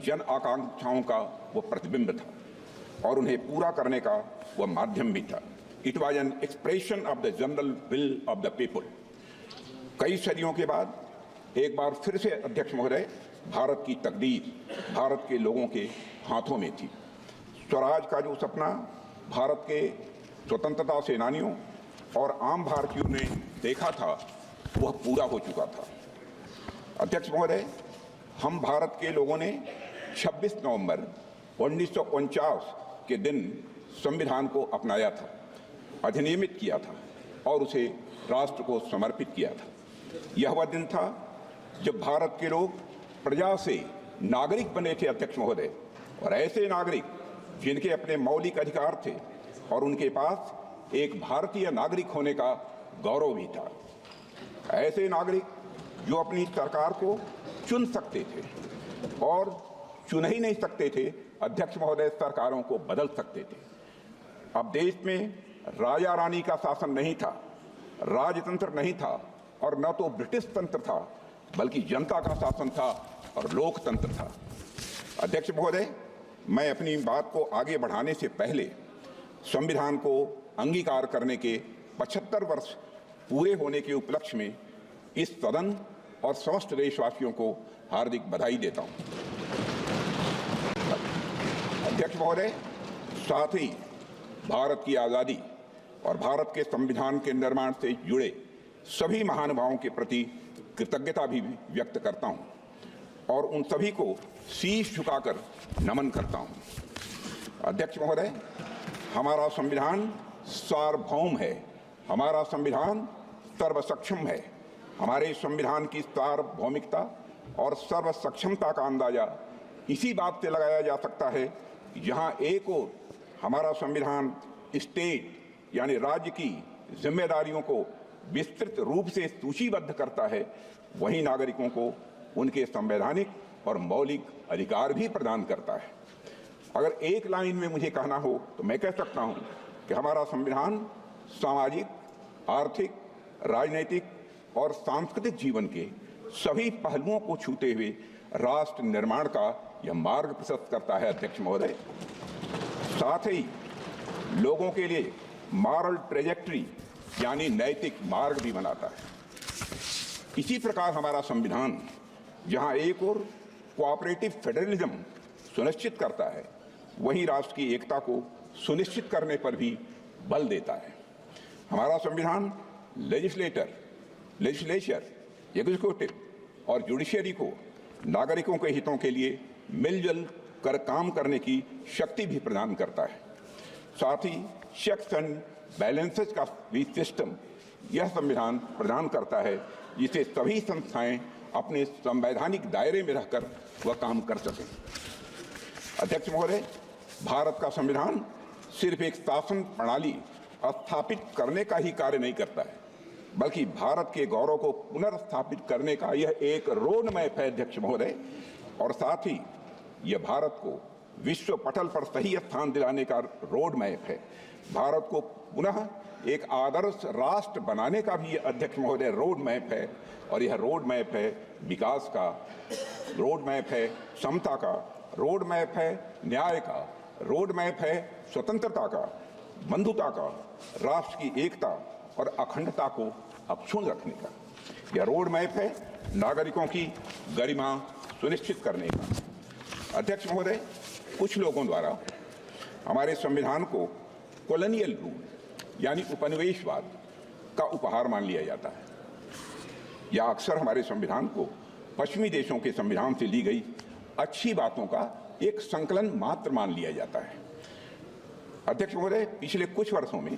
जन आकांक्षाओं का वो प्रतिबिंब था और उन्हें पूरा करने का वह माध्यम भी था। It was an expression of the general will of the people. कई सदियों के बाद एक बार फिर से अध्यक्ष महोदय, भारत की तकदीर भारत के लोगों के हाथों में थी। स्वराज का जो सपना भारत के स्वतंत्रता सेनानियों और आम भारतीयों ने देखा था वह पूरा हो चुका था। अध्यक्ष महोदय, हम भारत के लोगों ने 26 नवंबर 1949 के दिन संविधान को अपनाया था, अधिनियमित किया था और उसे राष्ट्र को समर्पित किया था। यह वह दिन था जब भारत के लोग प्रजा से नागरिक बने थे अध्यक्ष महोदय, और ऐसे नागरिक जिनके अपने मौलिक अधिकार थे और उनके पास एक भारतीय नागरिक होने का गौरव भी था। ऐसे नागरिक जो अपनी सरकार को चुन सकते थे और चुन ही नहीं सकते थे अध्यक्ष महोदय, सरकारों को बदल सकते थे। अब देश में राजा रानी का शासन नहीं था, राजतंत्र नहीं था और न तो ब्रिटिश तंत्र था, बल्कि जनता का शासन था और लोकतंत्र था। अध्यक्ष महोदय, मैं अपनी बात को आगे बढ़ाने से पहले संविधान को अंगीकार करने के 75 वर्ष पूरे होने के उपलक्ष्य में इस सदन और समस्त देशवासियों को हार्दिक बधाई देता हूं। अध्यक्ष महोदय, साथ ही भारत की आज़ादी और भारत के संविधान के निर्माण से जुड़े सभी महानुभावों के प्रति कृतज्ञता भी व्यक्त करता हूं और उन सभी को शीश झुकाकर नमन करता हूं। अध्यक्ष महोदय, हमारा संविधान सार्वभौम है, हमारा संविधान सर्वसक्षम है। हमारे संविधान की सार्वभौमिकता और सर्वसक्षमता का अंदाजा इसी बात से लगाया जा सकता है कि जहां एक ओर हमारा संविधान स्टेट यानी राज्य की जिम्मेदारियों को विस्तृत रूप से सूचीबद्ध करता है, वहीं नागरिकों को उनके संवैधानिक और मौलिक अधिकार भी प्रदान करता है। अगर एक लाइन में मुझे कहना हो तो मैं कह सकता हूं कि हमारा संविधान सामाजिक, आर्थिक, राजनीतिक और सांस्कृतिक जीवन के सभी पहलुओं को छूते हुए राष्ट्र निर्माण का यह मार्ग प्रशस्त करता है अध्यक्ष महोदय। साथ ही लोगों के लिए मॉरल ट्रेजेक्ट्री यानी नैतिक मार्ग भी बनाता है। इसी प्रकार हमारा संविधान जहां एक ओर कोऑपरेटिव फेडरलिज्म सुनिश्चित करता है, वहीं राष्ट्र की एकता को सुनिश्चित करने पर भी बल देता है। हमारा संविधान लेजिस्लेचर, एग्जीक्यूटिव और जुडिशरी को नागरिकों के हितों के लिए मिलजुल कर काम करने की शक्ति भी प्रदान करता है। साथ ही चेक्स एंड बैलेंसेस का भी सिस्टम यह संविधान प्रदान करता है, जिसे सभी संस्थाएं अपने संवैधानिक दायरे में रहकर वह काम कर सकें। अध्यक्ष महोदय, भारत का संविधान सिर्फ एक शासन प्रणाली स्थापित करने का ही कार्य नहीं करता है, बल्कि भारत के गौरव को पुनर्स्थापित करने का यह एक रोड मैप है अध्यक्ष महोदय, और साथ ही यह भारत को विश्व पटल पर सही स्थान दिलाने का रोड मैप है। भारत को पुनः एक आदर्श राष्ट्र बनाने का भी अध्यक्ष महोदय रोड मैप है, और यह रोड मैप है विकास का, रोड मैप है समता का, रोड मैप है न्याय का, रोड मैप है स्वतंत्रता का, बंधुता का, राष्ट्र की एकता और अखंडता को अक्षुण्ण रखने का। यह रोड मैप है नागरिकों की गरिमा सुनिश्चित करने का। अध्यक्ष महोदय, कुछ लोगों द्वारा हमारे संविधान को कॉलोनियल रूल यानी उपनिवेशवाद का उपहार मान लिया जाता है, या अक्सर हमारे संविधान को पश्चिमी देशों के संविधान से ली गई अच्छी बातों का एक संकलन मात्र मान लिया जाता है। अध्यक्ष महोदय, पिछले कुछ वर्षों में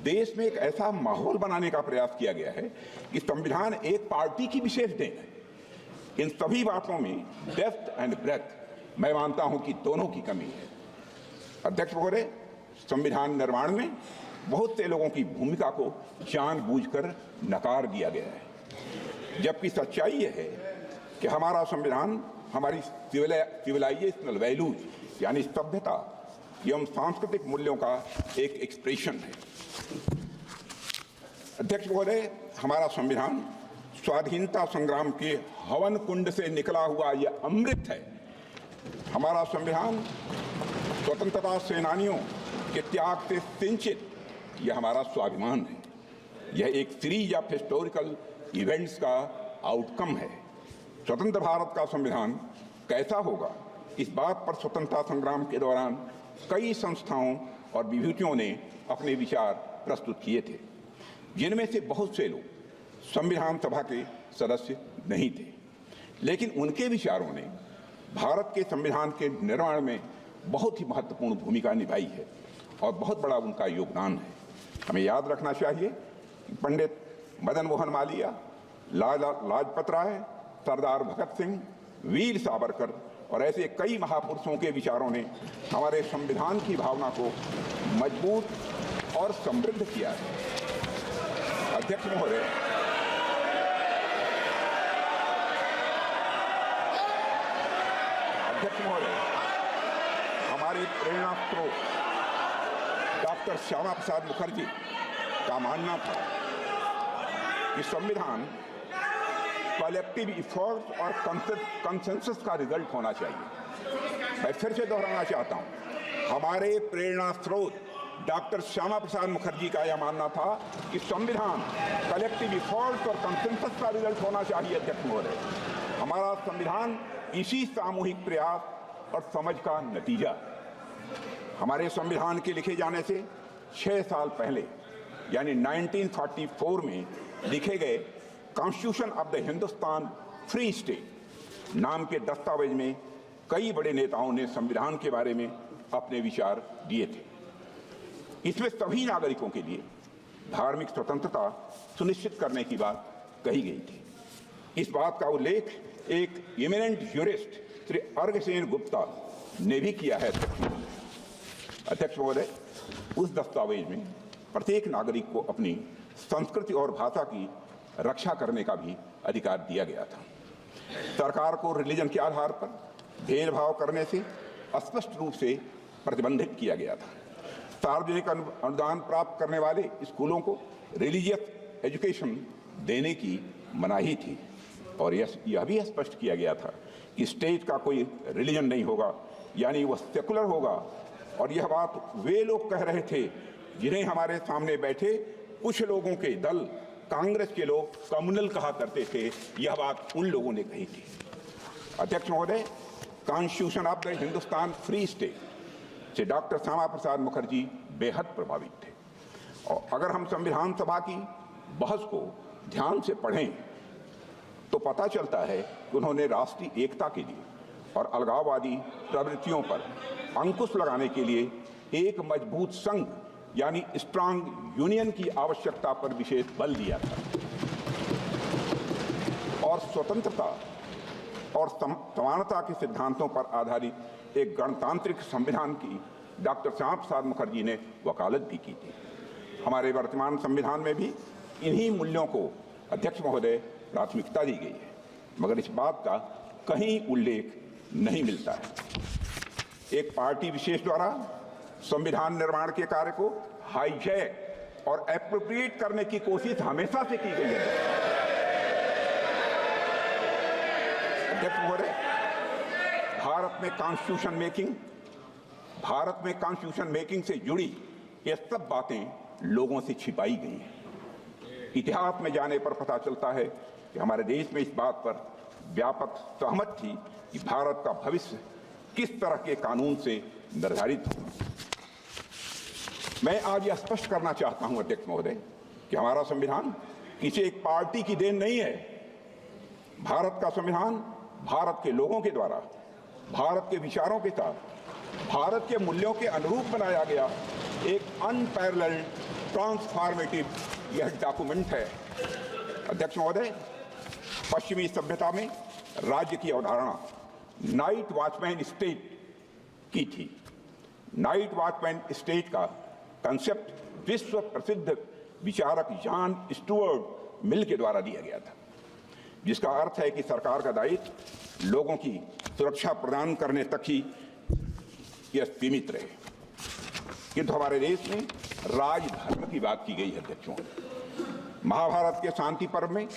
देश में एक ऐसा माहौल बनाने का प्रयास किया गया है कि संविधान एक पार्टी की विशेष देन है। इन सभी बातों में डेप्थ एंड ब्रेथ मैं मानता हूं कि दोनों की कमी है। अध्यक्ष महोदय, संविधान निर्माण में बहुत से लोगों की भूमिका को जानबूझकर नकार दिया गया है, जबकि सच्चाई यह है कि हमारा संविधान हमारी सिविलाइजेशनल वैल्यूज यानी सभ्यता एवं सांस्कृतिक मूल्यों का एक एक्सप्रेशन है। अध्यक्ष महोदय, हमारा संविधान स्वाधीनता संग्राम के हवन कुंड से निकला हुआ यह अमृत है हमारा संविधान स्वतंत्रता सेनानियों के त्याग से सिंचित यह हमारा स्वाभिमान है। यह एक सीरीज ऑफ हिस्टोरिकल इवेंट्स का आउटकम है। स्वतंत्र भारत का संविधान कैसा होगा, इस बात पर स्वतंत्रता संग्राम के दौरान कई संस्थाओं और विभूतियों ने अपने विचार प्रस्तुत किए थे, जिनमें से बहुत से लोग संविधान सभा के सदस्य नहीं थे, लेकिन उनके विचारों ने भारत के संविधान के निर्माण में बहुत ही महत्वपूर्ण भूमिका निभाई है और बहुत बड़ा उनका योगदान है। हमें याद रखना चाहिए कि पंडित मदन मोहन मालवीय, लाला लाजपत राय, सरदार भगत सिंह, वीर सावरकर और ऐसे कई महापुरुषों के विचारों ने हमारे संविधान की भावना को मजबूत और समृद्ध किया है। अध्यक्ष महोदय, हमारे प्रेरणा स्रोत डॉक्टर श्यामा प्रसाद मुखर्जी का मानना था कि संविधान कलेक्टिव इफोर्ट और कंसेंसस का रिजल्ट होना चाहिए। मैं फिर से दोहराना चाहता हूं, हमारे प्रेरणा स्रोत डॉक्टर श्यामा प्रसाद मुखर्जी का यह मानना था कि संविधान कलेक्टिव इफोर्ट और कंसेंसस का रिजल्ट होना चाहिए। अध्यक्ष महोदय, हमारा संविधान इसी सामूहिक प्रयास और समझ का नतीजा। हमारे संविधान के लिखे जाने से 6 साल पहले यानी 1944 में लिखे गए constitution of the Hindustan free state नाम के दस्तावेज में कई बड़े नेताओं ने संविधान के बारे में अपने विचार दिए थे। इसमें सभी नागरिकों के लिए धार्मिक स्वतंत्रता सुनिश्चित करने की बात कही गई थी। इस बात का उल्लेख एक इमिनेंट ज्यूरिस्ट श्री अर्घसेन गुप्ता ने भी किया है। अध्यक्ष महोदय, उस दस्तावेज में प्रत्येक नागरिक को अपनी संस्कृति और भाषा की रक्षा करने का भी अधिकार दिया गया था। सरकार को रिलीजन के आधार पर भेदभाव करने से स्पष्ट रूप से प्रतिबंधित किया गया था। सार्वजनिक अनुदान प्राप्त करने वाले स्कूलों को रिलीजियस एजुकेशन देने की मनाही थी और यह भी स्पष्ट किया गया था कि स्टेट का कोई रिलीजन नहीं होगा, यानी वह सेकुलर होगा। और यह बात वे लोग कह रहे थे जिन्हें हमारे सामने बैठे कुछ लोगों के दल कांग्रेस के लोग कम्युनल कहा करते थे। यह बात उन लोगों ने कही थी। अध्यक्ष महोदय, constitution of the Hindustan free state से डॉक्टर श्यामा प्रसाद मुखर्जी बेहद प्रभावित थे। और अगर हम संविधान सभा की बहस को ध्यान से पढ़ें तो पता चलता है कि उन्होंने राष्ट्रीय एकता के लिए और अलगाववादी प्रवृत्तियों पर अंकुश लगाने के लिए एक मजबूत संघ यानी स्ट्रांग यूनियन की आवश्यकता पर विशेष बल दिया था और स्वतंत्रता और समानता के सिद्धांतों पर आधारित एक गणतांत्रिक संविधान की डॉक्टर श्यामा प्रसाद मुखर्जी ने वकालत भी की थी। हमारे वर्तमान संविधान में भी इन्हीं मूल्यों को अध्यक्ष महोदय प्राथमिकता दी गई है, मगर इस बात का कहीं उल्लेख नहीं मिलता है। एक पार्टी विशेष द्वारा संविधान निर्माण के कार्य को हाईजैक और एप्रोप्रिएट करने की कोशिश हमेशा से की गई है। अध्यक्ष महोदय, भारत में कॉन्स्टिट्यूशन मेकिंग से जुड़ी ये सब बातें लोगों से छिपाई गई हैं। इतिहास में जाने पर पता चलता है कि हमारे देश में इस बात पर व्यापक सहमत थी कि भारत का भविष्य किस तरह के कानून से निर्धारित हो। मैं आज यह स्पष्ट करना चाहता हूं अध्यक्ष महोदय कि हमारा संविधान किसी एक पार्टी की देन नहीं है। भारत का संविधान भारत के लोगों के द्वारा भारत के विचारों के साथ भारत के मूल्यों के अनुरूप बनाया गया एक अनपैरेलल्ड ट्रांसफॉर्मेटिव यह डॉक्यूमेंट है। अध्यक्ष महोदय, पश्चिमी सभ्यता में राज्य की अवधारणा नाइट वॉचमैन स्टेट की थी। नाइट वॉचमैन स्टेट का कंसेप्ट विश्व प्रसिद्ध विचारक जॉन स्टुअर्ट मिल के द्वारा दिया गया था, जिसका अर्थ है कि सरकार का दायित्व लोगों की सुरक्षा प्रदान करने तक ही यह सीमित रहे। किंतु हमारे देश में राजधर्म की बात की गई है। अध्यक्षों, महाभारत के शांति पर्व में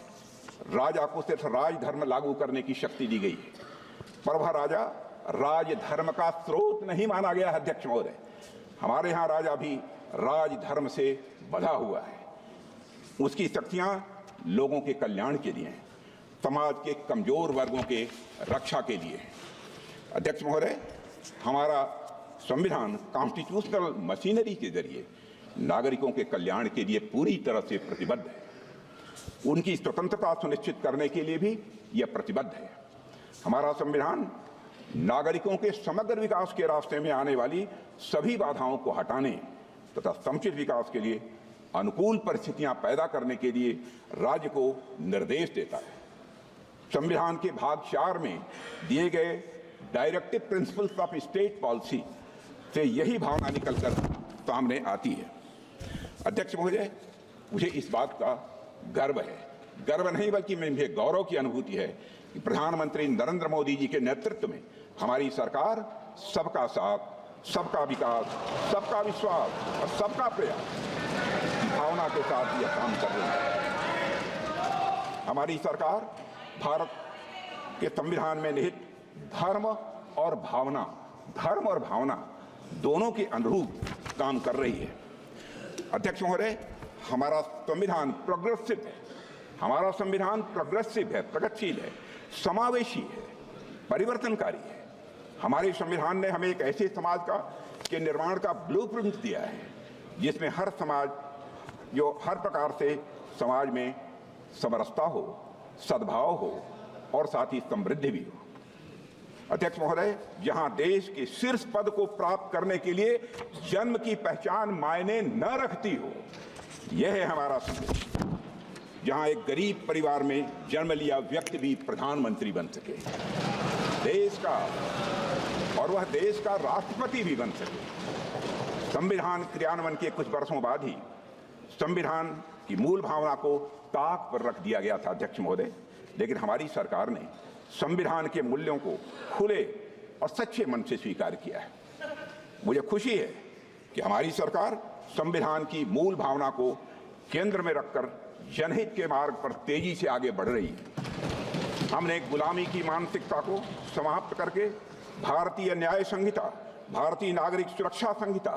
राजा को सिर्फ राजधर्म लागू करने की शक्ति दी गई है, पर वह राजा राजधर्म का स्रोत नहीं माना गया है अध्यक्ष महोदय। हमारे यहाँ राजा भी राजधर्म से बंधा हुआ है। उसकी शक्तियां लोगों के कल्याण के लिए हैं, समाज के कमजोर वर्गों के रक्षा के लिए है। अध्यक्ष महोदय, हमारा संविधान कॉन्स्टिट्यूशनल मशीनरी के जरिए नागरिकों के कल्याण के लिए पूरी तरह से प्रतिबद्ध है। उनकी स्वतंत्रता सुनिश्चित करने के लिए भी यह प्रतिबद्ध है। हमारा संविधान नागरिकों के समग्र विकास के रास्ते में आने वाली सभी बाधाओं को हटाने तथा समुचित विकास के लिए अनुकूल परिस्थितियां पैदा करने के लिए राज्य को निर्देश देता है। संविधान के भाग 4 में दिए गए directive principles of state policy से यही भावना निकलकर सामने आती है। अध्यक्ष महोदय, मुझे इस बात का गर्व है, गर्व नहीं बल्कि मुझे गौरव की अनुभूति है कि प्रधानमंत्री नरेंद्र मोदी जी के नेतृत्व में हमारी सरकार सबका साथ, सबका विकास, सबका विश्वास और सबका प्रयास की भावना के साथ यह काम कर रही है। हमारी सरकार भारत के संविधान में निहित धर्म और भावना दोनों के अनुरूप काम कर रही है। अध्यक्ष महोदय, हमारा संविधान प्रोग्रेसिव है, हमारा संविधान प्रोग्रेसिव है, प्रगतिशील है, समावेशी है, परिवर्तनकारी है। हमारे संविधान ने हमें एक ऐसे समाज के निर्माण का ब्लूप्रिंट दिया है जिसमें हर समाज जो हर प्रकार से समाज में समरसता हो, सद्भाव हो और साथ ही समृद्धि भी हो। अध्यक्ष महोदय, जहां देश के शीर्ष पद को प्राप्त करने के लिए जन्म की पहचान मायने न रखती हो, यह है हमारा संदेश। जहां एक गरीब परिवार में जन्म लिया व्यक्ति भी प्रधानमंत्री बन सके, देश का और वह देश का राष्ट्रपति भी बन सके। संविधान क्रियान्वयन के कुछ वर्षों बाद ही संविधान की मूल भावना को ताक पर रख दिया गया था अध्यक्ष महोदय, लेकिन हमारी सरकार ने संविधान के मूल्यों को खुले और सच्चे मन से स्वीकार किया है। मुझे खुशी है कि हमारी सरकार संविधान की मूल भावना को केंद्र में रखकर जनहित के मार्ग पर तेजी से आगे बढ़ रही है। हमने गुलामी की मानसिकता को समाप्त करके भारतीय न्याय संहिता, भारतीय नागरिक सुरक्षा संहिता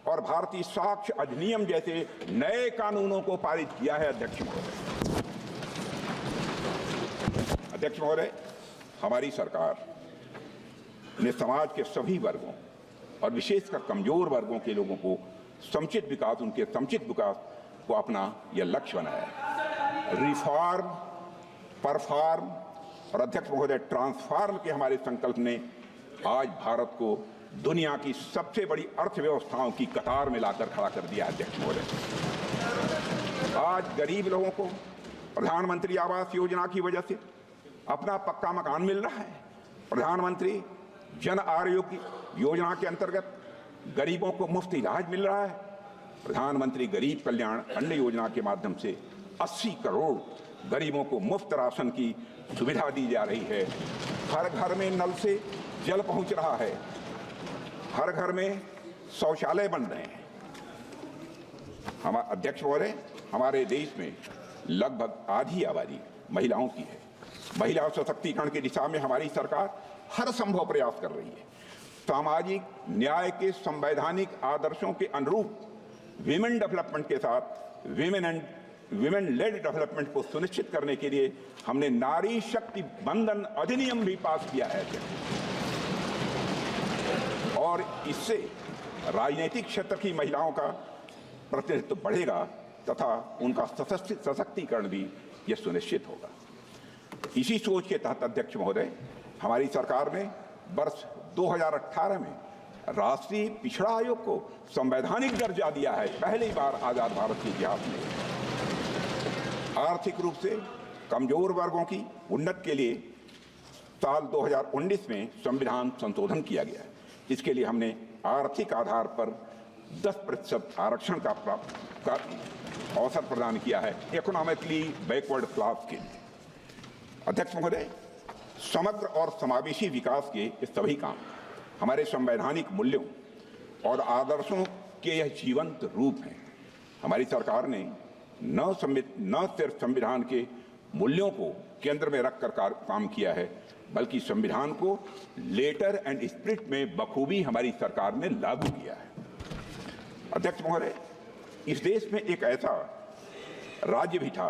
और भारतीय साक्ष्य अधिनियम जैसे नए कानूनों को पारित किया है। अध्यक्ष महोदय, हमारी सरकार ने समाज के सभी वर्गों और विशेषकर कमजोर वर्गों के लोगों को समुचित विकास, उनके समुचित विकास को अपना यह लक्ष्य बनाया है। रिफॉर्म, परफॉर्म और अध्यक्ष महोदय ट्रांसफॉर्म के हमारे संकल्प ने आज भारत को दुनिया की सबसे बड़ी अर्थव्यवस्थाओं की कतार में लाकर खड़ा कर दिया। अध्यक्ष महोदय, आज गरीब लोगों को प्रधानमंत्री आवास योजना की वजह से अपना पक्का मकान मिल रहा है। प्रधानमंत्री जन आरोग्य योजना के अंतर्गत गरीबों को मुफ्त इलाज मिल रहा है। प्रधानमंत्री गरीब कल्याण अन्न योजना के माध्यम से 80 करोड़ गरीबों को मुफ्त राशन की सुविधा दी जा रही है। हर घर में नल से जल पहुंच रहा है, हर घर में शौचालय बन रहे हैं। अध्यक्ष महोदय, हमारे देश में लगभग आधी आबादी महिलाओं की है। महिला सशक्तिकरण की दिशा में हमारी सरकार हर संभव प्रयास कर रही है। सामाजिक न्याय के संवैधानिक आदर्शों के अनुरूप विमेन डेवलपमेंट के साथ विमेन लेड डेवलपमेंट को सुनिश्चित करने के लिए हमने नारी शक्ति बंधन अधिनियम भी पास किया है और इससे राजनीतिक क्षेत्र की महिलाओं का प्रतिनिधित्व बढ़ेगा तथा उनका सशक्तिकरण भी यह सुनिश्चित होगा। इसी सोच के तहत अध्यक्ष महोदय, हमारी सरकार ने वर्ष 2018 में राष्ट्रीय पिछड़ा आयोग को संवैधानिक दर्जा दिया है, पहली बार आजाद भारत के इतिहास में। आर्थिक रूप से कमजोर वर्गों की उन्नति के लिए साल 2019 में संविधान संशोधन किया गया है। इसके लिए हमने आर्थिक आधार पर 10% आरक्षण का अवसर प्रदान किया है इकोनॉमिकली बैकवर्ड क्लास के लिए। अध्यक्ष महोदय, समग्र और समावेशी विकास के ये सभी काम हमारे संवैधानिक मूल्यों और आदर्शों के यह जीवंत रूप हैं। हमारी सरकार ने न सिर्फ संविधान के मूल्यों को केंद्र में रखकर काम किया है, बल्कि संविधान को लेटर एंड स्पिरिट में बखूबी हमारी सरकार ने लागू किया है। अध्यक्ष महोदय, इस देश में एक ऐसा राज्य भी था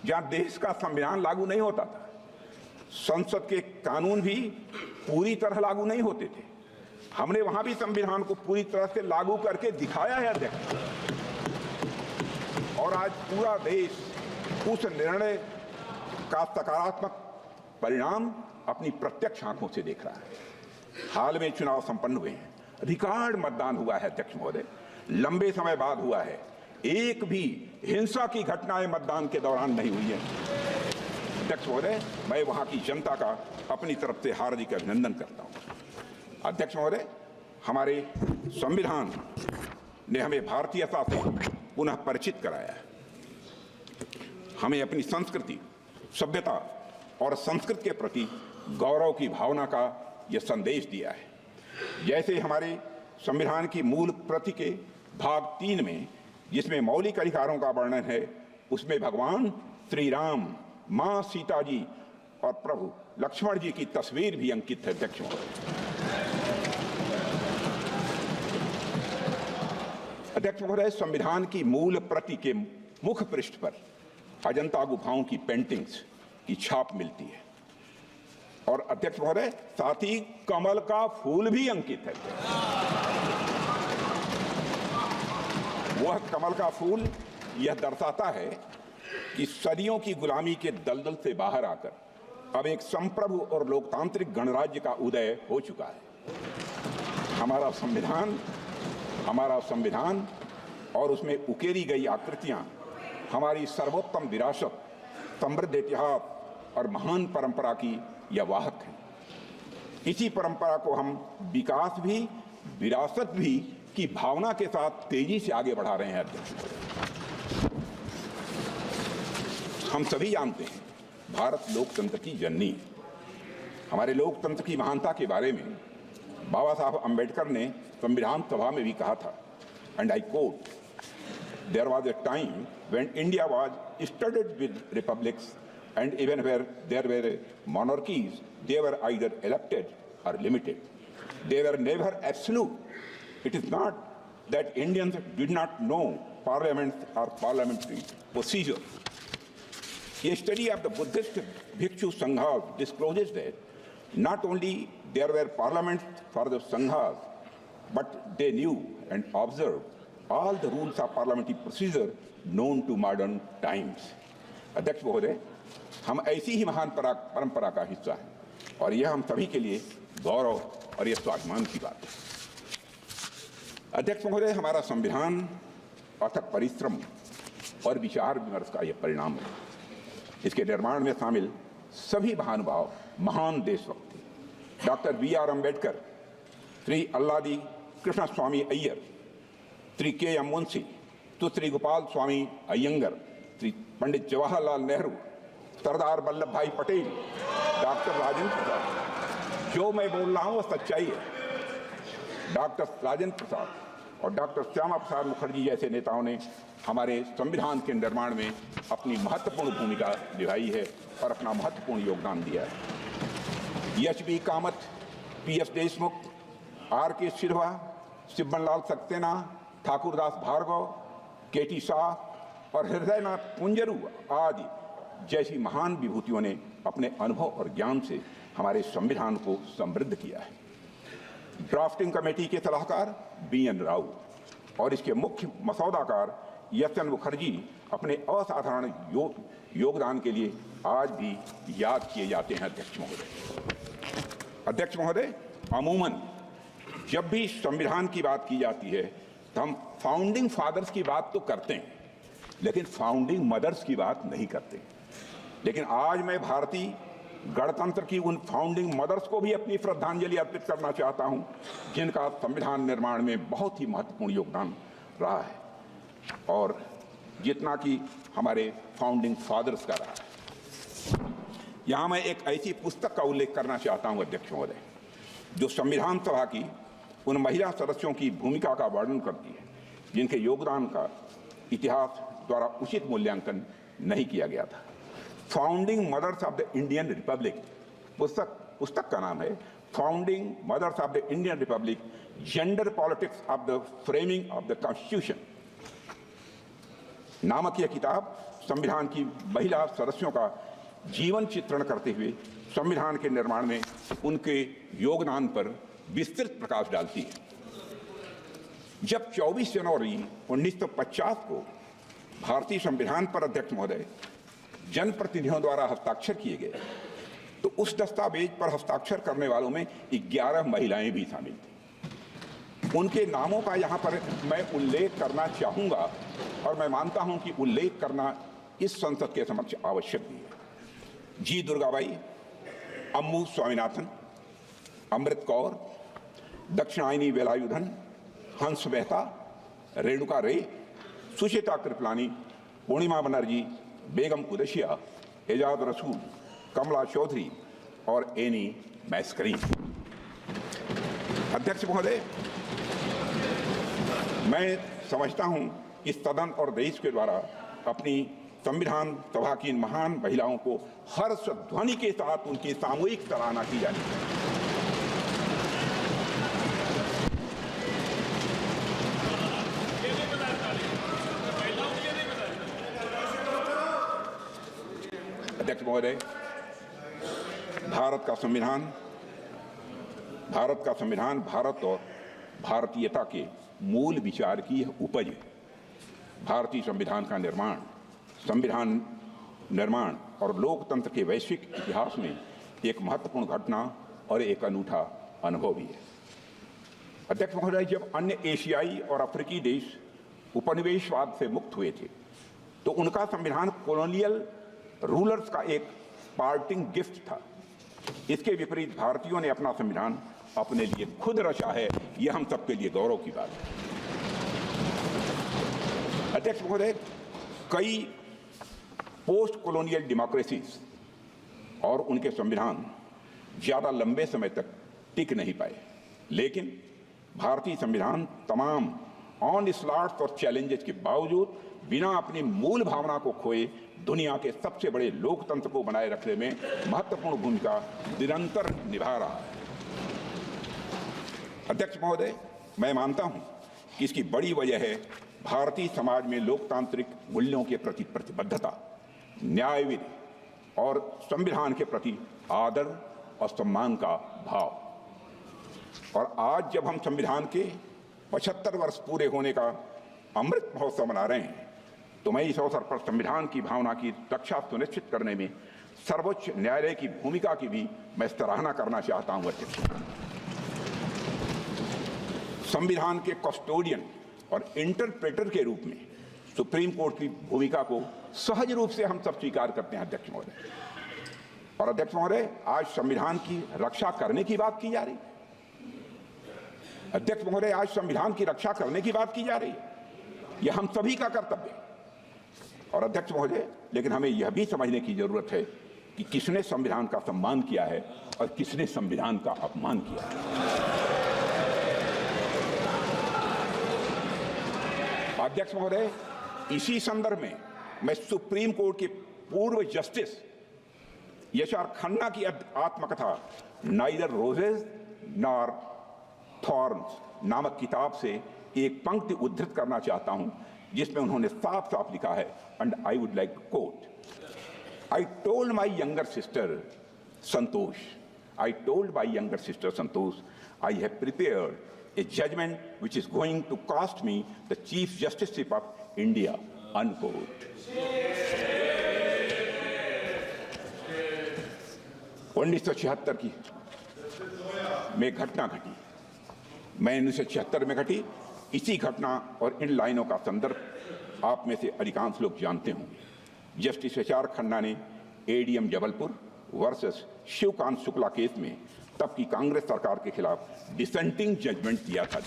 जहां देश का संविधान लागू नहीं होता था, संसद के कानून भी पूरी तरह लागू नहीं होते थे। हमने वहां भी संविधान को पूरी तरह से लागू करके दिखाया है अध्यक्ष, और आज पूरा देश उस निर्णय का सकारात्मक परिणाम अपनी प्रत्यक्ष आंखों से देख रहा है। हाल में चुनाव संपन्न हुए हैं, रिकॉर्ड मतदान हुआ है अध्यक्ष महोदय, लंबे समय बाद हुआ है। एक भी हिंसा की घटनाएं मतदान के दौरान नहीं हुई है। अध्यक्ष महोदय, मैं वहां की जनता का अपनी तरफ से हार्दिक अभिनंदन करता हूं। अध्यक्ष महोदय, हमारे संविधान ने हमें भारतीयता से पुनः परिचित कराया है, हमें अपनी संस्कृति, सभ्यता और संस्कृति के प्रति गौरव की भावना का यह संदेश दिया है। जैसे हमारे संविधान की मूल प्रति के भाग 3 में, जिसमें मौलिक अधिकारों का वर्णन है, उसमें भगवान श्री राम, मां सीता जी और प्रभु लक्ष्मण जी की तस्वीर भी अंकित है। अध्यक्ष महोदय, संविधान की मूल प्रति के मुख्य पृष्ठ पर अजंता गुफाओं की पेंटिंग्स की छाप मिलती है, और अध्यक्ष महोदय, साथ ही कमल का फूल भी अंकित है। वह कमल का फूल यह दर्शाता है कि सदियों की गुलामी के दलदल से बाहर आकर अब एक संप्रभु और लोकतांत्रिक गणराज्य का उदय हो चुका है। हमारा संविधान और उसमें उकेरी गई आकृतियां हमारी सर्वोत्तम विरासत, समृद्ध इतिहास और महान परंपरा की यह वाहक है। इसी परंपरा को हम विकास भी, विरासत भी की भावना के साथ तेजी से आगे बढ़ा रहे हैं। हम सभी जानते हैं, भारत लोकतंत्र की जननी है। हमारे लोकतंत्र की महानता के बारे में बाबा साहब अंबेडकर ने संविधान सभा में भी कहा था, and I quote, there was a time when India was studded with republics and even where there were monarchies, they were either elected or limited. They were never absolute. It is not that Indians did not know parliaments or parliamentary procedure. A study of the Buddhist Bhikshu Sanghas discloses that not only there were parliaments for the Sanghas, but they knew and observed all the rules of parliamentary procedure known to modern times. अध्यक्ष महोदय, हम ऐसी ही महान परंपरा का हिस्सा हैं, और यह हम सभी के लिए गौरव और यह स्वाभिमान की बात है। अध्यक्ष महोदय, हमारा संविधान अथक परिश्रम और विचार विमर्श का यह परिणाम है। इसके निर्माण में शामिल सभी महानुभाव महान देशभक्त, डॉक्टर बी.आर. अम्बेडकर, श्री अल्लादी कृष्ण स्वामी अय्यर, श्री के.एम. मुंशी, श्री गोपाल स्वामी अयंगर, श्री पंडित जवाहरलाल नेहरू, सरदार वल्लभ भाई पटेल, डॉक्टर राजेंद्र प्रसाद, जो मैं बोल रहा हूं वह सच्चाई है। डॉक्टर राजेंद्र प्रसाद और डॉक्टर श्यामा प्रसाद मुखर्जी जैसे नेताओं ने हमारे संविधान के निर्माण में अपनी महत्वपूर्ण भूमिका निभाई है और अपना महत्वपूर्ण योगदान दिया है। HB. Kamat, PS. Deshmukh, R K. सिल्वा, शिवबनलाल सक्सेना, ठाकुरदास भार्गव, के.टी. शाह और हृदयनाथ कुंजरू आदि जैसी महान विभूतियों ने अपने अनुभव और ज्ञान से हमारे संविधान को समृद्ध किया है। ड्राफ्टिंग कमेटी के सलाहकार बी.एन. राव और इसके मुख्य मसौदाकार एस.एन. मुखर्जी अपने असाधारण योगदान के लिए आज भी याद किए जाते हैं। अध्यक्ष महोदय, अमूमन जब भी संविधान की बात की जाती है तो हम फाउंडिंग फादर्स की बात तो करते हैं, लेकिन फाउंडिंग मदर्स की बात नहीं करते। लेकिन आज मैं भारतीय गणतंत्र की उन फाउंडिंग मदर्स को भी अपनी श्रद्धांजलि अर्पित करना चाहता हूं, जिनका संविधान निर्माण में बहुत ही महत्वपूर्ण योगदान रहा है, और जितना कि हमारे फाउंडिंग फादर्स का रहा है। यहां मैं एक ऐसी पुस्तक का उल्लेख करना चाहता हूं अध्यक्ष महोदय, जो संविधान सभा की उन महिला सदस्यों की भूमिका का वर्णन करती है, जिनके योगदान का इतिहास द्वारा उचित मूल्यांकन नहीं किया गया था। Founding mothers of the Indian republic पुस्तक पुस्तक का नाम है founding mothers of the Indian republic, gender politics of the framing of the constitution नामक यह किताब संविधान की महिला सदस्यों का जीवन चित्रण करते हुए संविधान के निर्माण में उनके योगदान पर विस्तृत प्रकाश डालती है। जब 24 जनवरी 1950 को भारतीय संविधान पर अध्यक्ष महोदय जनप्रतिनिधियों द्वारा हस्ताक्षर किए गए तो उस दस्तावेज पर हस्ताक्षर करने वालों में 11 महिलाएं भी शामिल थीं। उनके नामों का यहाँ पर मैं उल्लेख करना चाहूँगा और मैं मानता हूँ कि उल्लेख करना इस संसद के समक्ष आवश्यक भी है। जी दुर्गाबाई, अम्मू स्वामीनाथन, अमृत कौर, दक्षिणायनी वेलायुधन, हंस मेहता, रेणुका रे, सुचिता कृपलानी, पूर्णिमा बनर्जी, बेगम कुरैशिया, एजाज रसूल, कमला चौधरी और एनी मैस्करीन। अध्यक्ष महोदय, मैं समझता हूं इस सदन और देश के द्वारा अपनी संविधान सभा की इन महान महिलाओं को हर्ष ध्वनि के साथ उनकी सामूहिक सराहना की जानी चाहिए। अध्यक्ष महोदय, भारत का संविधान भारत और भारतीयता के मूल विचार की यह उपज है। भारतीय संविधान निर्माण और लोकतंत्र के वैश्विक इतिहास में एक महत्वपूर्ण घटना और एक अनूठा अनुभव भी है। अध्यक्ष महोदय, जब अन्य एशियाई और अफ्रीकी देश उपनिवेशवाद से मुक्त हुए थे तो उनका संविधान कॉलोनियल रूलर्स का एक पार्टिंग गिफ्ट था। इसके विपरीत भारतीयों ने अपना संविधान अपने लिए खुद रचा है। यह हम सबके लिए गौरव की बात है। अध्यक्ष महोदय, कई पोस्ट कॉलोनियल डेमोक्रेसीज और उनके संविधान ज्यादा लंबे समय तक टिक नहीं पाए, लेकिन भारतीय संविधान तमाम ऑनस्लॉट्स और चैलेंजेस के बावजूद बिना अपनी मूल भावना को खोए दुनिया के सबसे बड़े लोकतंत्र को बनाए रखने में महत्वपूर्ण भूमिका निरंतर निभा रहा है। अध्यक्ष महोदय, मैं मानता हूं कि इसकी बड़ी वजह है भारतीय समाज में लोकतांत्रिक मूल्यों के प्रति प्रतिबद्धता, न्याय विधि और संविधान के प्रति आदर और सम्मान का भाव। और आज जब हम संविधान के 75 वर्ष पूरे होने का अमृत महोत्सव मना रहे हैं तो मैं इस अवसर पर संविधान की भावना की रक्षा सुनिश्चित करने में सर्वोच्च न्यायालय की भूमिका की भी मैं सराहना करना चाहता हूं। अध्यक्ष, संविधान के कस्टोडियन और इंटरप्रेटर के रूप में सुप्रीम कोर्ट की भूमिका को सहज रूप से हम सब स्वीकार करते हैं। अध्यक्ष महोदय, और अध्यक्ष महोदय, आज संविधान की रक्षा करने की बात की जा रही है। अध्यक्ष महोदय, आज संविधान की रक्षा करने की बात की जा रही है। यह हम सभी का कर्तव्य है। और अध्यक्ष महोदय, लेकिन हमें यह भी समझने की जरूरत है कि किसने संविधान का सम्मान किया है और किसने संविधान का अपमान किया है। अध्यक्ष महोदय, इसी संदर्भ में मैं सुप्रीम कोर्ट के पूर्व जस्टिस यशआर खन्ना की आत्मकथा नाइदर रोजेस नॉर थॉर्न्स नामक किताब से एक पंक्ति उद्धृत करना चाहता हूं, जिसमें उन्होंने साफ साफ लिखा है, and I would like to quote, I told my younger sister Santosh, I have prepared a judgment which is going to cost me the Chief Justiceship of India, unquote. 1976 की में घटना घटी, मैं 1976 में घटी। इसी घटना और इन लाइनों का संदर्भ आप में से अधिकांश लोग जानते होंगे। जस्टिस यशआर खन्ना ने ADM Jabalpur versus Shivkant Shukla case में तब की कांग्रेस सरकार के खिलाफ डिसेंटिंग जजमेंट दिया था।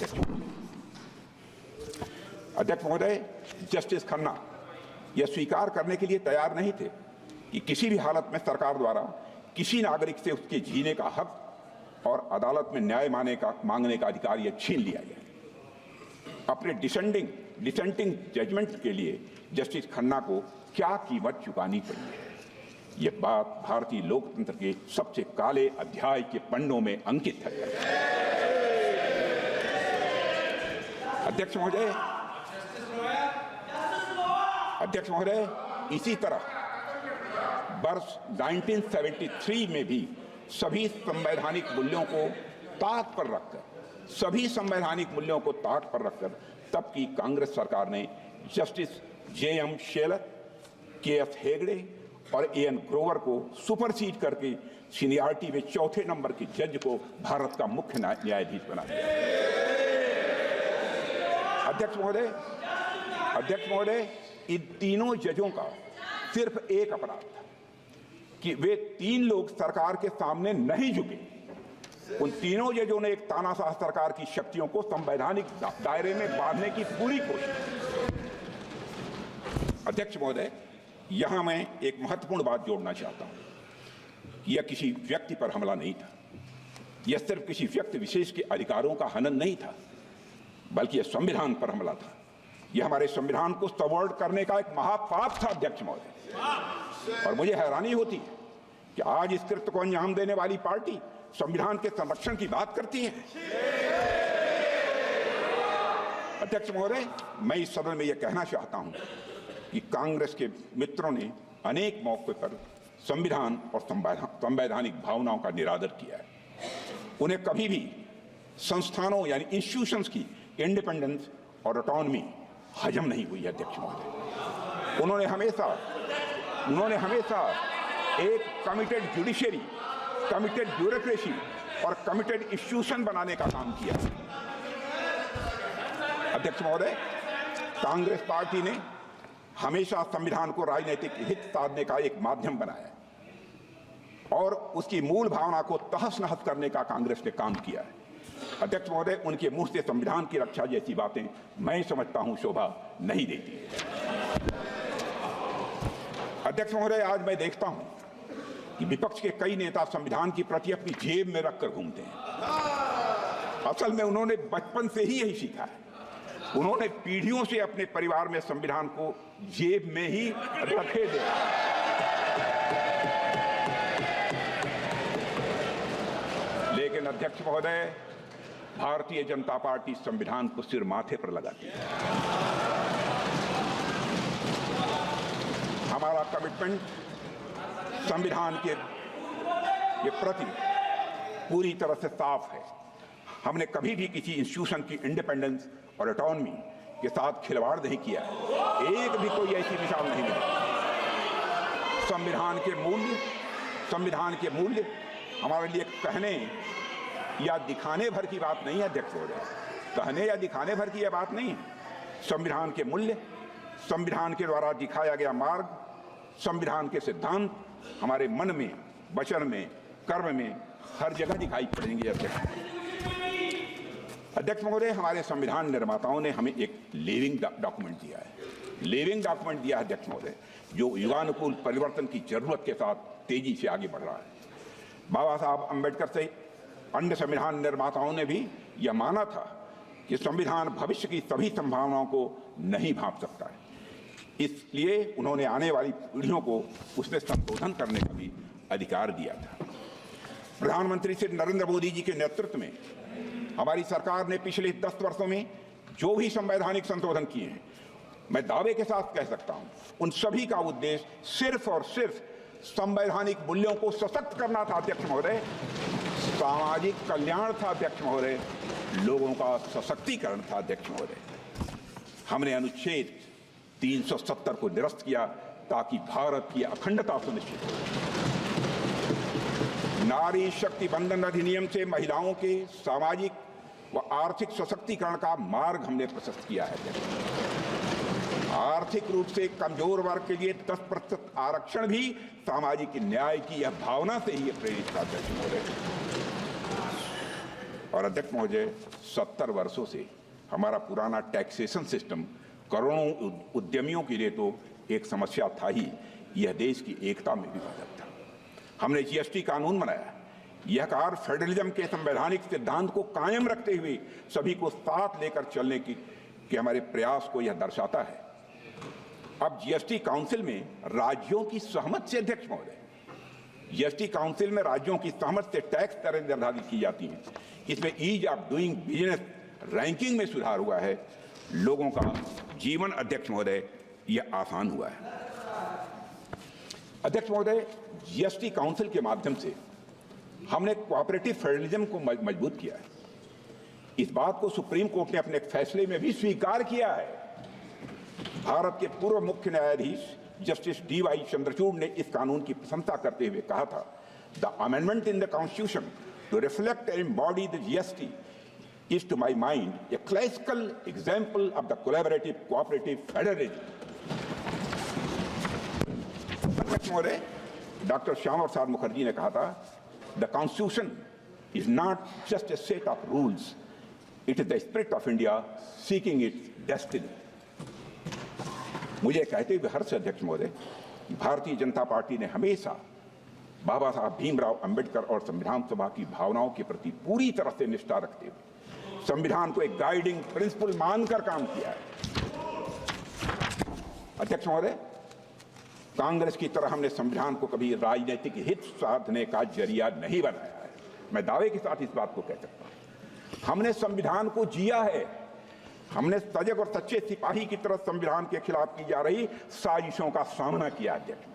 अध्यक्ष महोदय, जस्टिस खन्ना यह स्वीकार करने के लिए तैयार नहीं थे कि किसी भी हालत में सरकार द्वारा किसी नागरिक से उसके जीने का हक और अदालत में न्याय मांगने का अधिकार यह छीन लिया गया। अपने डिसेंटिंग जजमेंट के लिए जस्टिस खन्ना को क्या कीमत चुकानी पड़ी है। ये बात भारतीय लोकतंत्र के सबसे काले अध्याय के पन्नों में अंकित है। अध्यक्ष महोदय, इसी तरह वर्ष 1973 में भी सभी संवैधानिक मूल्यों को ताक पर रखकर तब की कांग्रेस सरकार ने justice J.M. Shelar, K.F. Hegde और A.N. ग्रोवर को सुपरसीड करके सीनियरिटी में चौथे नंबर के जज को भारत का मुख्य न्यायाधीश बना दिया। अध्यक्ष महोदय, इन तीनों जजों का सिर्फ एक अपराध था कि वे तीन लोग सरकार के सामने नहीं झुके। उन तीनों जजों ने एक तानाशाह सरकार की शक्तियों को संवैधानिक दायरे में बांधने की पूरी कोशिश की। अध्यक्ष महोदय, यहां मैं एक महत्वपूर्ण बात जोड़ना चाहता हूं। यह किसी व्यक्ति पर हमला नहीं था, यह सिर्फ किसी व्यक्ति विशेष के अधिकारों का हनन नहीं था, बल्कि यह संविधान पर हमला था। यह हमारे संविधान को सबवर्ट करने का एक महापाप था। अध्यक्ष महोदय, और मुझे हैरानी होती है कि आज इस कृत्य को अंजाम देने वाली पार्टी संविधान के संरक्षण की बात करती है। अध्यक्ष महोदय, मैं इस सदन में यह कहना चाहता हूं कि कांग्रेस के मित्रों ने अनेक मौके पर संविधान और संवैधानिक भावनाओं का निरादर किया है। उन्हें कभी भी संस्थानों यानी इंस्टीट्यूशंस की इंडिपेंडेंस और ऑटोनॉमी हजम नहीं हुई है। अध्यक्ष महोदय, उन्होंने हमेशा एक कमिटेड जुडिशरी, कमिटेड ब्यूरोक्रेसी और कमिटेड इंस्टीट्यूशन बनाने का काम किया। अध्यक्ष महोदय, कांग्रेस पार्टी ने हमेशा संविधान को राजनीतिक हित साधने का एक माध्यम बनाया और उसकी मूल भावना को तहस नहस करने का कांग्रेस ने काम किया है। अध्यक्ष महोदय, उनके मुंह से संविधान की रक्षा जैसी बातें मैं समझता हूं शोभा नहीं देती। अध्यक्ष महोदय, आज मैं देखता हूं कि विपक्ष के कई नेता संविधान की प्रति अपनी जेब में रखकर घूमते हैं। असल में उन्होंने बचपन से ही यही सीखा है। उन्होंने पीढ़ियों से अपने परिवार में संविधान को जेब में ही रखे थे। लेकिन अध्यक्ष महोदय, भारतीय जनता पार्टी संविधान को सिर माथे पर लगाती है। हमारा कमिटमेंट संविधान के प्रति पूरी तरह से साफ है। हमने कभी भी किसी इंस्टीट्यूशन की इंडिपेंडेंस और ऑटोनॉमी के साथ खिलवाड़ नहीं किया है। एक भी कोई ऐसी मिसाल नहीं मिली। संविधान के मूल्य हमारे लिए कहने या दिखाने भर की बात नहीं है। अध्यक्ष महोदय, कहने या दिखाने भर की यह बात नहीं है। संविधान के मूल्य, संविधान के द्वारा दिखाया गया मार्ग, संविधान के सिद्धांत हमारे मन में, वचन में, कर्म में हर जगह दिखाई पड़ेंगे। अध्यक्ष महोदय, हमारे संविधान निर्माताओं ने हमें एक लिविंग डॉक्यूमेंट दिया है। अध्यक्ष महोदय, जो युगानुकूल परिवर्तन की जरूरत के साथ तेजी से आगे बढ़ रहा है। बाबा साहब अम्बेडकर से अन्य संविधान निर्माताओं ने भी यह माना था कि संविधान भविष्य की सभी संभावनाओं को नहीं भांप सकता है। इसलिए उन्होंने आने वाली पीढ़ियों को उसमें संशोधन करने का भी अधिकार दिया था। प्रधानमंत्री श्री नरेंद्र मोदी जी के नेतृत्व में हमारी सरकार ने पिछले 10 वर्षों में जो भी संवैधानिक संशोधन किए हैं, मैं दावे के साथ कह सकता हूं, उन सभी का उद्देश्य सिर्फ और सिर्फ संवैधानिक मूल्यों को सशक्त करना था। अध्यक्ष महोदय, सामाजिक कल्याण था। अध्यक्ष महोदय, लोगों का सशक्तिकरण था। अध्यक्ष महोदय, हमने अनुच्छेद 370 को निरस्त किया ताकि भारत की अखंडता सुनिश्चित हो। नारी शक्ति बंधन अधिनियम से महिलाओं के सामाजिक व आर्थिक सशक्तिकरण का मार्ग हमने प्रशस्त किया है। आर्थिक रूप से कमजोर वर्ग के लिए 10% आरक्षण भी सामाजिक न्याय की यह भावना से ही प्रेरित था। अध्यक्ष महोदय, और अध्यक्ष महोदय, 70 वर्षों से हमारा पुराना टैक्सेशन सिस्टम करोड़ों उद्यमियों के लिए तो एक समस्या था ही, यह देश की एकता में भी बाधक था। हमने जीएसटी कानून बनाया। यह कार्य फेडरलिज्म के संवैधानिक सिद्धांत को कायम रखते हुए सभी को साथ लेकर चलने की हमारे प्रयास को यह दर्शाता है। अब जीएसटी काउंसिल में राज्यों की सहमति से अध्यक्ष महोदय जीएसटी काउंसिल में राज्यों की सहमति से टैक्स दरें निर्धारित की जाती हैं। इसमें ease of doing business ranking में सुधार हुआ है। लोगों का जीवन, अध्यक्ष महोदय, यह आसान हुआ है। अध्यक्ष महोदय, जीएसटी काउंसिल के माध्यम से हमने कोऑपरेटिव फेडरलिज्म को मजबूत किया है। इस बात को सुप्रीम कोर्ट ने अपने एक फैसले में भी स्वीकार किया है। भारत के पूर्व मुख्य न्यायाधीश जस्टिस डी.वाई. चंद्रचूड़ ने इस कानून की प्रशंसा करते हुए कहा था, the amendment in the constitution to reflect and embody the GST is to my mind a classical example of the collaborative cooperative federalism. महोदय, डॉक्टर श्यामा प्रसाद मुखर्जी ने कहा था, the constitution is not just a set of rules, it is the spirit of India seeking its destiny. मुझे कहते हुए हर्ष, अध्यक्ष महोदय, Bharatiya Janata party ने हमेशा बाबा साहब भीमराव अंबेडकर और संविधान सभा की भावनाओं के प्रति पूरी तरह से निष्ठा रखते हुए संविधान को एक गाइडिंग प्रिंसिपल मानकर काम किया है। अध्यक्ष महोदय, कांग्रेस की तरह हमने संविधान को कभी राजनीतिक हित साधने का जरिया नहीं बनाया है। मैं दावे के साथ इस बात को कह सकता हूं। हमने संविधान को जिया है। हमने सजग और सच्चे सिपाही की तरह संविधान के खिलाफ की जा रही साजिशों का सामना किया, अध्यक्ष,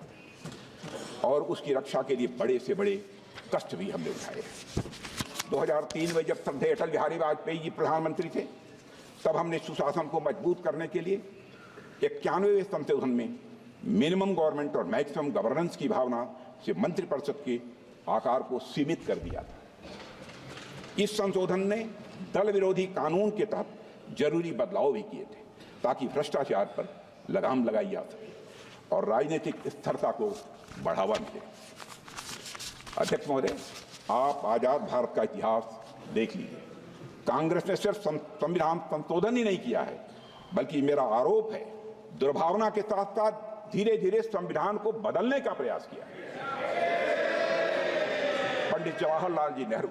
और उसकी रक्षा के लिए बड़े से बड़े कष्ट भी हमने उठाए। 2003 में जब श्रद्धेय अटल बिहारी वाजपेयी जी प्रधानमंत्री थे, तब हमने सुशासन को मजबूत करने के लिए 91वें संशोधन में मिनिमम गवर्नमेंट और मैक्सिमम गवर्नेंस की भावना से मंत्रिपरिषद के आकार को सीमित कर दिया था। इस संशोधन ने दल विरोधी कानून के तहत जरूरी बदलाव भी किए थे ताकि भ्रष्टाचार पर लगाम लगाई जा सके और राजनीतिक स्थिरता को बढ़ावा मिले। अध्यक्ष महोदय, आप आजाद भारत का इतिहास देख लीजिए। कांग्रेस ने सिर्फ संविधान संशोधन ही नहीं किया है, बल्कि मेरा आरोप है दुर्भावना के साथ साथ धीरे धीरे संविधान को बदलने का प्रयास किया। पंडित जवाहरलाल जी नेहरू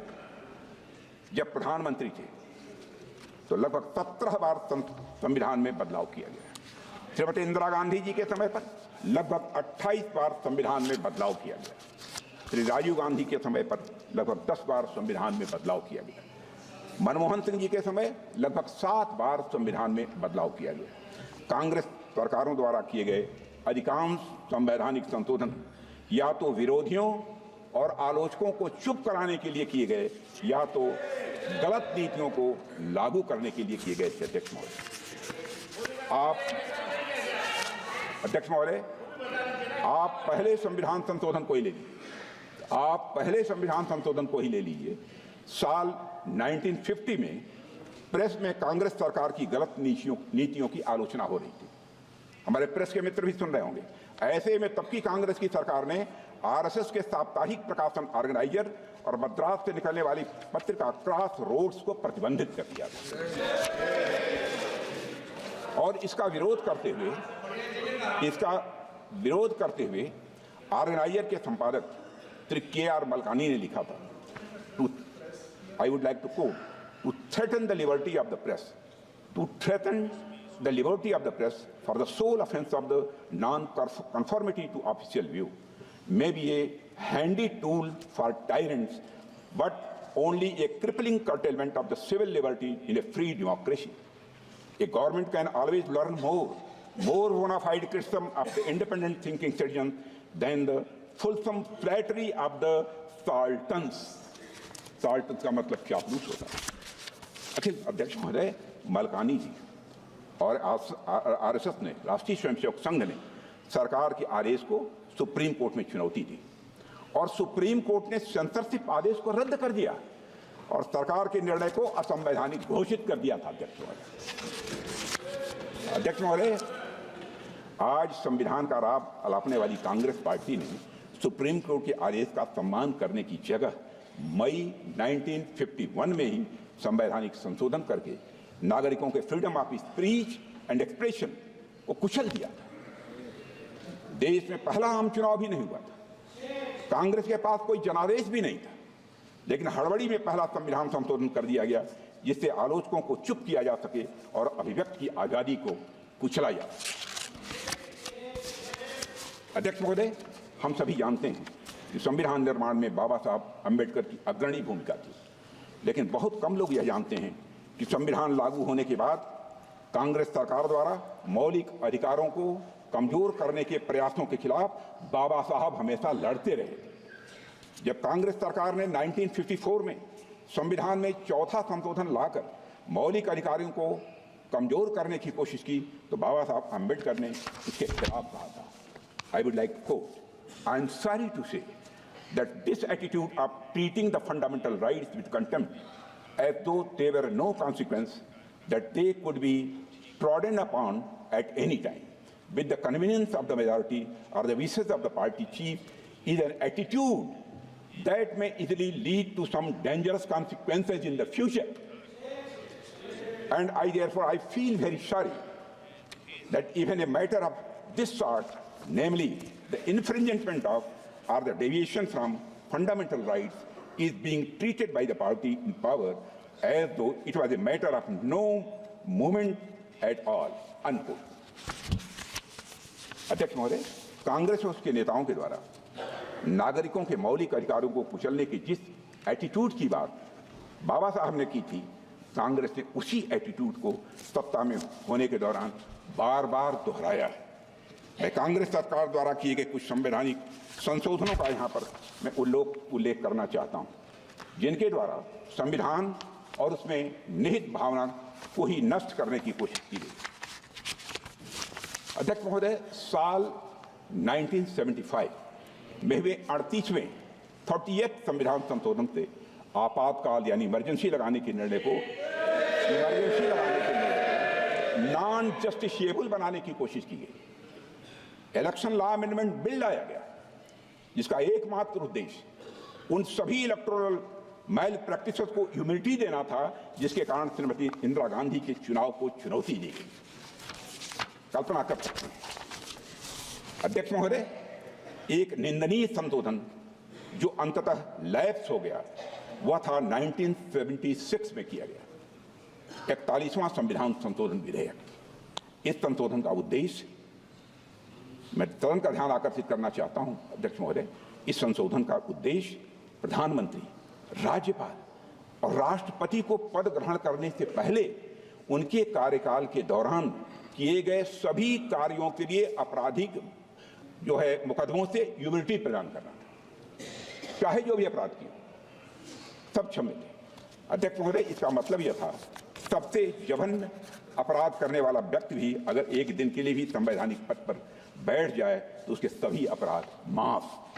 जब प्रधानमंत्री थे तो लगभग 17 बार संविधान में बदलाव किया गया। श्रीमती इंदिरा गांधी जी के समय पर लगभग 28 बार संविधान में बदलाव किया गया। श्री राजीव गांधी के समय पर लगभग 10 बार संविधान में बदलाव किया गया। मनमोहन सिंह जी के समय लगभग 7 बार संविधान में बदलाव किया गया। कांग्रेस सरकारों द्वारा किए गए अधिकांश संवैधानिक संशोधन या तो विरोधियों और आलोचकों को चुप कराने के लिए किए गए या तो गलत नीतियों को लागू करने के लिए किए गए। अध्यक्ष महोदय, आप पहले संविधान संशोधन को ही ले लीजिए। आप पहले संविधान संशोधन को ही ले लीजिए। साल 1950 में प्रेस में कांग्रेस सरकार की गलत नीतियों की आलोचना हो रही थी। हमारे प्रेस के मित्र भी सुन रहे होंगे। ऐसे में तब की कांग्रेस की सरकार ने आरएसएस के साप्ताहिक प्रकाशन ऑर्गेनाइजर और मद्रास से निकलने वाली पत्रिका क्रॉस रोड्स को प्रतिबंधित कर दिया था। और इसका विरोध करते हुए ऑर्गेनाइजर के संपादक श्री के.आर. मलकानी ने लिखा था, I would like to quote, to threaten the liberty of the press, to threaten the liberty of the press for the sole offense of the non-conformity to official view may be a handy tool for tyrants, but only a crippling curtailment of the civil liberty in a free democracy. A government can always learn more bona fide criticism of the independent thinking citizens than the fulsome flattery of the sultans. Sultans का मतलब चापलूस होता है। अखिल अध्यक्ष महोदय, मलकानी जी और RSS ने, राष्ट्रीय स्वयंसेवक संघ ने सरकार के आदेश को सुप्रीम कोर्ट में चुनौती दी और सुप्रीम कोर्ट ने सेंसरशिप आदेश को रद्द कर दिया और सरकार के निर्णय को असंवैधानिक घोषित कर दिया था। अध्यक्ष महोदय, आज संविधान का लाभ अलापने वाली कांग्रेस पार्टी ने सुप्रीम कोर्ट के आदेश का सम्मान करने की जगह मई 1951 में ही संवैधानिक संशोधन करके नागरिकों के freedom of speech and expression को कुचल दिया था। देश में पहला आम चुनाव भी नहीं हुआ था, कांग्रेस के पास कोई जनादेश भी नहीं था, लेकिन हड़बड़ी में पहला संविधान संशोधन कर दिया गया जिससे आलोचकों को चुप किया जा सके और अभिव्यक्ति की आजादी को कुचला जा सके। अध्यक्ष महोदय, हम सभी जानते हैं कि संविधान निर्माण में बाबा साहब अम्बेडकर की अग्रणी भूमिका थी, लेकिन बहुत कम लोग यह जानते हैं कि संविधान लागू होने के बाद कांग्रेस सरकार द्वारा मौलिक अधिकारों को कमजोर करने के प्रयासों के खिलाफ बाबा साहब हमेशा लड़ते रहे। जब कांग्रेस सरकार ने 1954 में संविधान में चौथा संशोधन लाकर मौलिक अधिकारों को कमजोर करने की कोशिश की तो बाबा साहब अम्बेडकर ने इसके खिलाफ कहा था। I would like to quote, I am sorry to say that this attitude of treating the fundamental rights with contempt as though they were no consequence, that they could be trodden upon at any time with the convenience of the majority or the wishes of the party chief, is an attitude that may easily lead to some dangerous consequences in the future. And I feel very sorry that even a matter of this sort, namely the infringement of or the deviation from fundamental rights, is being treated by the party in power as though it was a matter of no moment at all, unquote. अध्यक्ष महोदय, कांग्रेस और उसके नेताओं के द्वारा नागरिकों के मौलिक अधिकारों को कुचलने की जिस एटीट्यूड की बात बाबा साहब ने की थी, कांग्रेस ने उसी एटीट्यूड को सत्ता में होने के दौरान बार बार दोहराया है। मैं कांग्रेस सरकार द्वारा किए गए कुछ संवैधानिक संशोधनों का यहाँ पर मैं उल्लेख करना चाहता हूँ, जिनके द्वारा संविधान और उसमें निहित भावना को ही नष्ट करने की कोशिश की गई। अध्यक्ष महोदय, साल 1975 में हुए 38वें 38th संविधान संशोधन से आपातकाल यानी इमरजेंसी लगाने के निर्णय को नॉन जस्टिशिएबल बनाने की कोशिश की गई। इलेक्शन लॉ अमेंडमेंट बिल लाया गया जिसका एकमात्र उद्देश्य उन सभी इलेक्टोरल मैल प्रैक्टिसेस को इम्यूनिटी देना था जिसके कारण श्रीमती इंदिरा गांधी के चुनाव को चुनौती दी गई। कल्पना कर सकते हैं अध्यक्ष महोदय, एक निंदनीय संशोधन जो अंततः लैप्स हो गया वह था 1976 में किया गया 41वां संविधान संशोधन विधेयक। इस संशोधन का उद्देश्य, मैं सदन का ध्यान आकर्षित करना चाहता हूं अध्यक्ष महोदय, इस संशोधन का उद्देश्य प्रधानमंत्री, राज्यपाल और राष्ट्रपति को पद ग्रहण करने से पहले उनके कार्यकाल के दौरान किए गए सभी कार्यों के लिए आपराधिक मुकदमों से इम्यूनिटी प्रदान करना था, चाहे जो भी अपराध किए सब क्षम्य थे। अध्यक्ष महोदय, इसका मतलब यह था सबसे जघन्य अपराध करने वाला व्यक्ति भी अगर एक दिन के लिए भी संवैधानिक पद पर बैठ जाए तो उसके सभी अपराध माफ